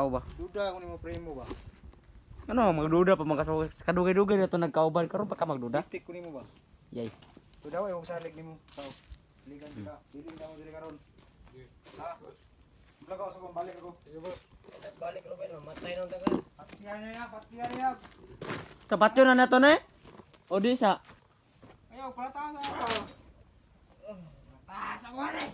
Ba? Duda ako ni mo primo ba? Ano, magduda pa kadugay-dugay na ito nagkauban karon pa ka magduda? Tik ko nimo ba? Yay. Duda ay og salig nimo tao. Ligan ka. Dili na mo dili karon. Ha? Blaga sa kong balik ako. Sige boss. Balik ko ba matay nang tagal. Patiyan niya. Tapat yun na nato na eh. O di sa. Ayaw pala taas ako. Taas ako rin.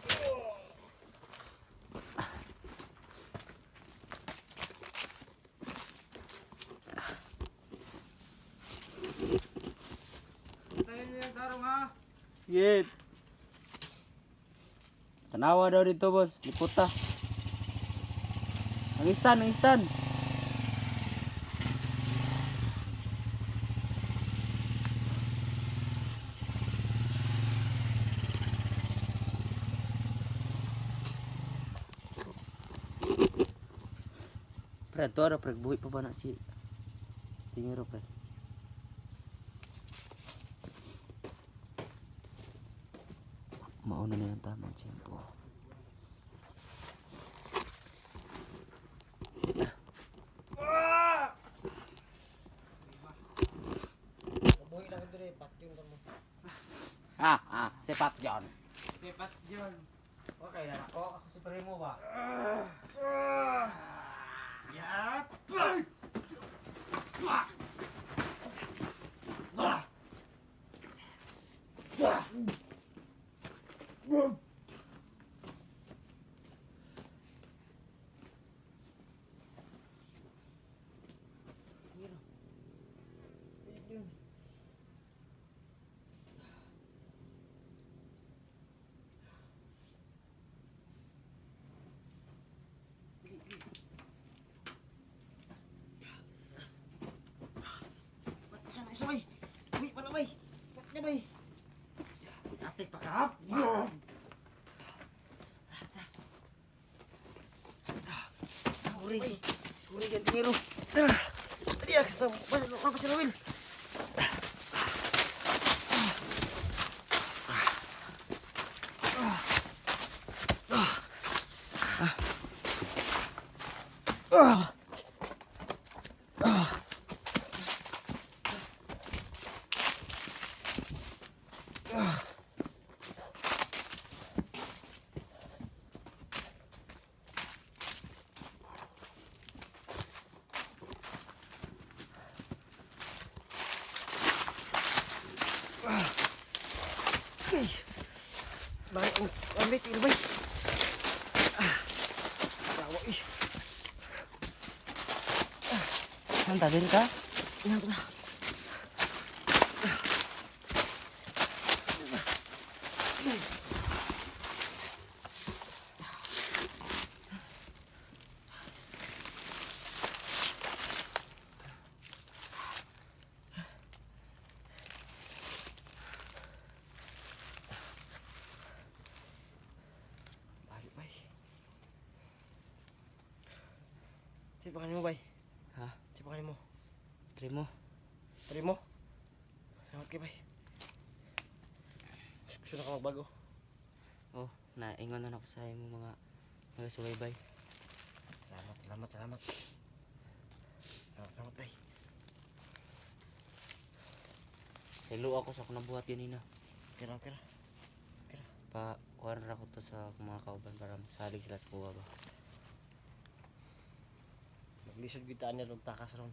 Tayo niya tarong ha. Yep. Tanawa daw dito boss, liputa. Nangistan. Pre, to ada pre, buhi pa ba na si Tingiro pre. Mauna na yung tamang tiyempo. Buhi lang dire patyon ka mo. Si Pat John. Sepat John. Okay na ako si Primo ba? Isa bay. Uy, wala bay. Pat niya bay. Atik pa ka. Suri ka tiro. Tadi aku sama apa sih Wil? Baik, ambil tiro bay. Tawa ih. Santa din ka? Yan pala. Balik bay. Sipakan mo bay. Ha? Sipakan mo. Primo. Primo. Salamat kay bay. Gusto na ka magbago. Oh, naingon na ako sa imo mga subaybay. Salamat. Salamat bay. Hello ako sa akong nabuhat ganina. Kira. Pa kuha ra ko to sa mga kauban para masalig sila sa kuha ba. Maglisod kita niya og takas ron.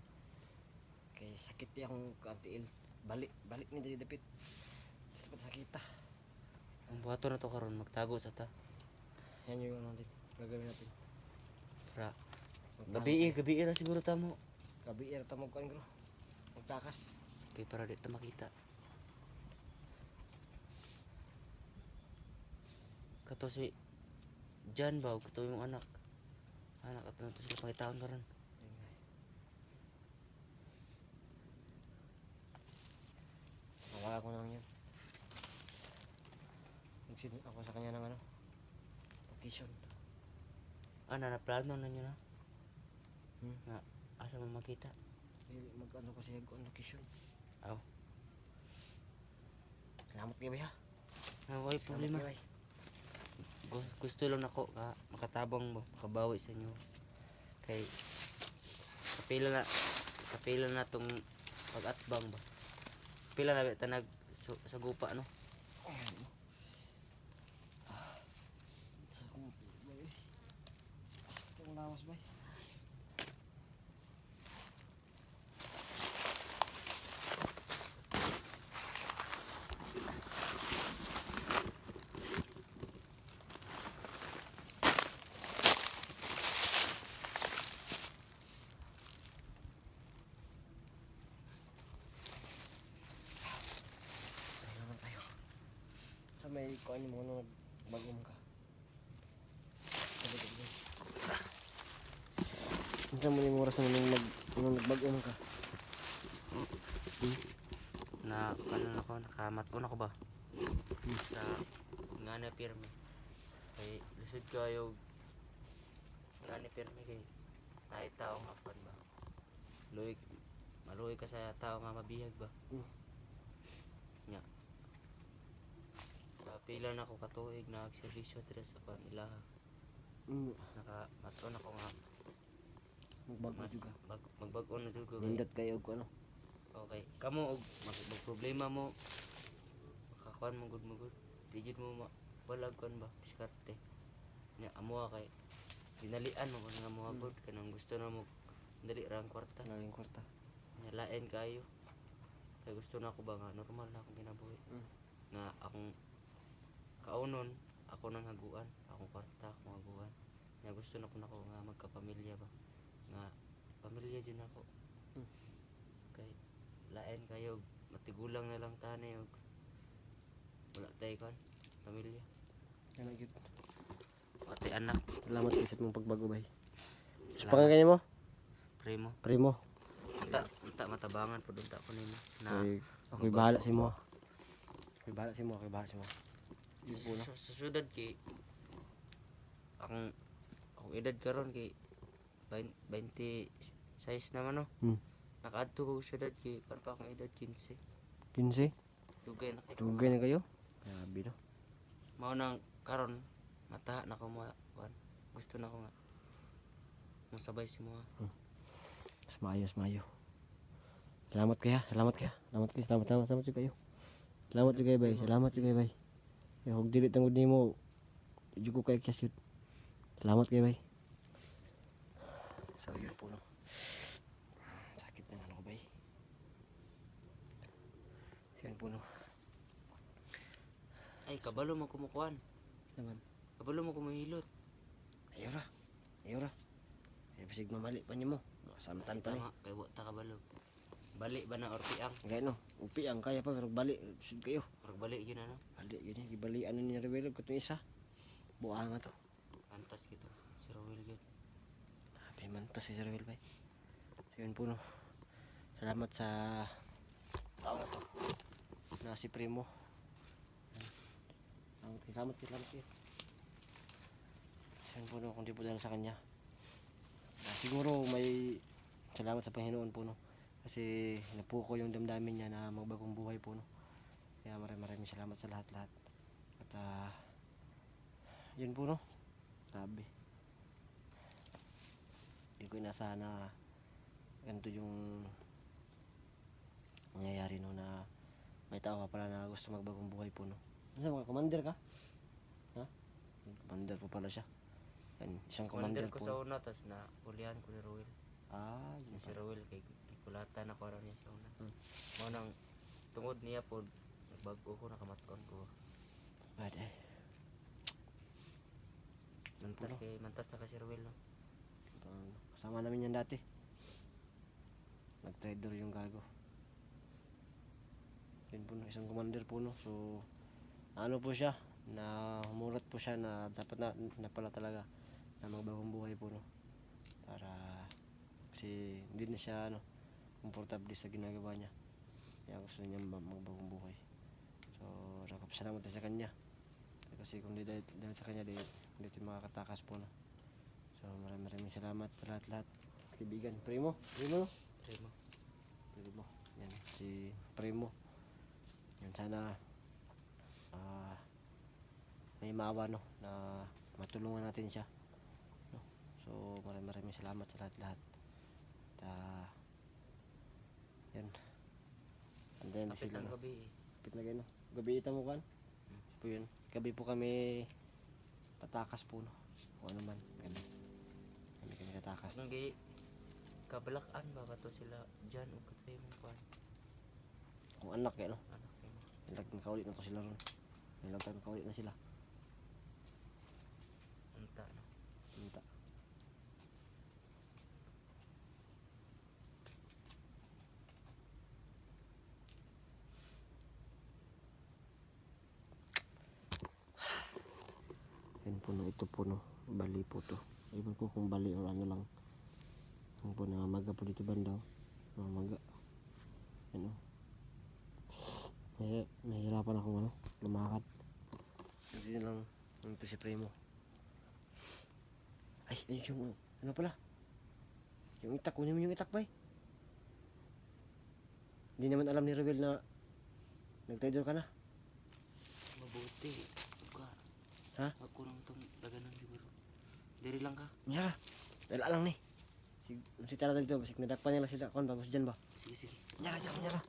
Kay sakit di akong kantiil. Balik ni diri dapit. Sa kita. Ang buhato na to karon magtago sa ta. Yan yung ano natin. Gagawin natin. Para gabi na siguro tamo. Gabi ta mo kuan bro. Magtakas. Kay para di ta makita. Kato si Jan ba kato yung anak. Anak at to sila pangitaon karon. Nag-send ako sa kanya ng ano, location. Naplano na nyo na? Hmm? Na, asa mo makita? Mag-ano kasi ako ang location. Aw. Salamat kayo, bay, ha? Wala problema. Salamat kayo, bay. Gusto lang ako makatabang ba, makabawi sa inyo. Kay kapila na tong pag-atbang ba. Kapila na tanag sa gupa no. Ayan, no? Sa kong, bay. Pasok itong lawas, bay. Tayo naman tayo. Sa may kuhaan mo nung nagbagom ka. Ano mo yung oras na nung nagbagom ka? Na ako nakamaton ako ba. Sa nga na pirmi. Kay lisod kayo nga na pirmi kay ay tao nga pan ba. Maluwi ka sa tao nga mabihag ba. Nya. Sa pila na ako katuig na agserbisyo diri sa kan ilaha. Nakamaton ako nga Magbago mas juga. magbag-on na jud ko kay Nindot kayo ko ano. okay. Kamo og problema mo makakuan mo gud. Di jud mo walag kuan ba diskarte. Nya amo kay dinalian mo nga mo agud kanang gusto na mo dali ra ang kwarta. Naging kwarta. Nya lain kayo. Kay gusto na ako ba nga normal na akong kinabuhi. Nga akong kaunon ako nang haguan, akong kwarta, akong haguan. Nya gusto na ko nga magkapamilya ba. Nga pamilya din ako. Kay lain kayo matigulang na lang tani og wala tay kan pamilya. Ano gyud. Pati anak. Salamat kayo sa mong pagbago, bay. Sa Salamat. pangalan mo? Primo. Primo. Unta matabangan pud unta ko nimo. Na Ako'y bahala sa mo. Ako'y bahala sa mo, ako'y bahala sa mo. Sige po na. sa syudad kay akong edad karon kay 26 naman no. Nakaadto ko sa syudad kay kan pa akong edad 15. 15. Dugay na kay ko. Tugay na kayo. Grabe no. Mao nang karon mataha na ko mo kuan. Gusto na ko nga masabay si mo. Mas maayo, mas maayo. Salamat kaya, salamat kaya. Salamat jud kayo. Salamat jud kayo, bay. Salamat jud kayo, bay. Ya hog dili tangod nimo. Jud ko kay kyas yun. Salamat kayo, bay. So yun po no. Sakit na ano ko, bay. Yun po no. Ay kabalo mo kumukuan. Naman. Kabalo mo kumahilot. Ayora. Ayora. Ay bisig mamali pa nimo. Samtan pa ni. Tama kay wa ta kabalo. Bali ba na or piang? Gay no. Upi ang kaya pa pero bali sud kayo. Or bali gyud ano? Bali gini gibali ano ni Rewel ko isa. Buang nga to. Antas kita. Si Rowel gyud. Happy man to si Rewel bay. So yun po no. Salamat sa tao na to. Na si Primo. Salamat kayo. So yun po no kung di po dahil sa kanya. Siguro may salamat sa Panginoon po no. Kasi napuko yung damdamin niya na magbagong buhay po no. Kaya maraming salamat sa lahat-lahat. At yun po no. Grabe. Hindi ko inasahan na ganito yung mangyayari no na may tao ka pala na gusto magbagong buhay po no. Ano mga commander ka? Ha? Commander po pala siya. Yan, isang commander Commander ko po. sa una tas na ulihan ko ni Rowel. Yun Si pala. Rowel kay kulatan ako ron niya sa una. Mao nang tungod niya po nagbago ko nakamaton ko. Bad eh. Yun po no. Mantas na kasi Rowel no. Kasama namin yan dati. Nag-trader yung gago. Yun po no, isang commander po no. So ano po siya na humulat po siya na dapat na pala talaga na magbagong buhay po no. Para kasi hindi na siya ano komportable sa ginagawa niya. Kaya gusto niya magbagong buhay. So nakapasalamat sa kanya. kasi kung di dahil sa kanya di tayo makakatakas po no. So maraming salamat sa lahat kaibigan. Primo Primo. yan si Primo yan, sana may maawa no na matulungan natin siya no? So maraming salamat sa lahat yan. And then Kapit sila ang no, gabi eh. kapit na gano gabi ita mo kan po yun, gabi po kami tatakas po no, kung ano man kami tatakas. Nung gay kabalakan ba kato sila dyan o katay mong kwan. Kung anak no, Anak mo. nakaulit na to sila ron, may lang tayo nakaulit na sila. Unta no. Minta. Yan po no, ito po no, bali po to. Iwan ko kung bali o ano lang. Yan po na maga po dito bandaw. Maga. Yan o. Nahihirapan akong ano, lumakad. Hindi na lang, ito si Primo. Ay, yung, ano pala? Yung itak, kunin mo yung itak ba eh? Hindi naman alam ni Ruel na nag-traitor ka na. Mabuti. Ka. Ha? Ako lang itong daganan siguro. Diri lang ka. Nyara, dala lang ni. Si Tara dito, basik nadakpan nila sila. Kon, bagus dyan ba? Sige. Nyara.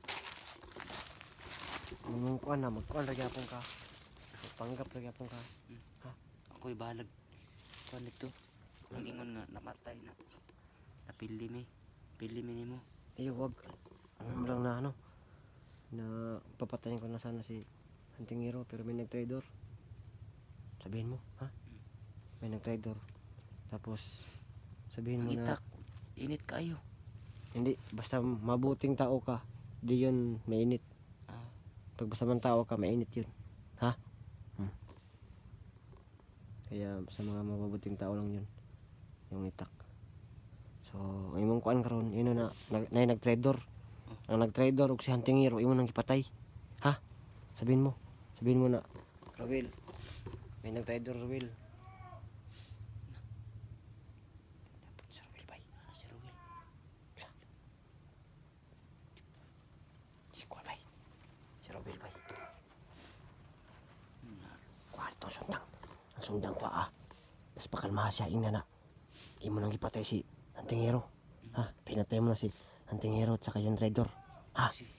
Mungkuan na, magkuan lagi apong ka. Panggap lagi apong ka. Ako'y balag. Kwan ito. Ang ingon nga namatay na. Napili mi. Pili mi nimo. Ay, wag. Ano mo lang na ano, na papatayin ko na sana si Hunting Hero, pero may nag-traitor. Sabihin mo, ha? May nag-traitor. Tapos, sabihin mo Ang na, itak. Init kayo. hindi, basta mabuting tao ka, di yun mainit. Ah. Pag basta man tao ka, mainit yun. Ha? Kaya sa mga mabubuting tao lang yun, yung itak. So, imong kuan karon, yun na nag-traitor. Ang nag-traitor og si Hunting Hero, imo nang ipatay. Ha? Sabihin mo na, Ruel, may nag-traitor Ruel. Si Ruel bay. Si Ruel. Si Kuan bay. Si Ruel bay. Kwarto sundang. Ang sundang kwa Tapos pakalma siya ina na. Imo nang ipatay si Hunting Hero. Ha? Pinatay mo na si Hunting Hero at saka yung traitor. Ha? Sige.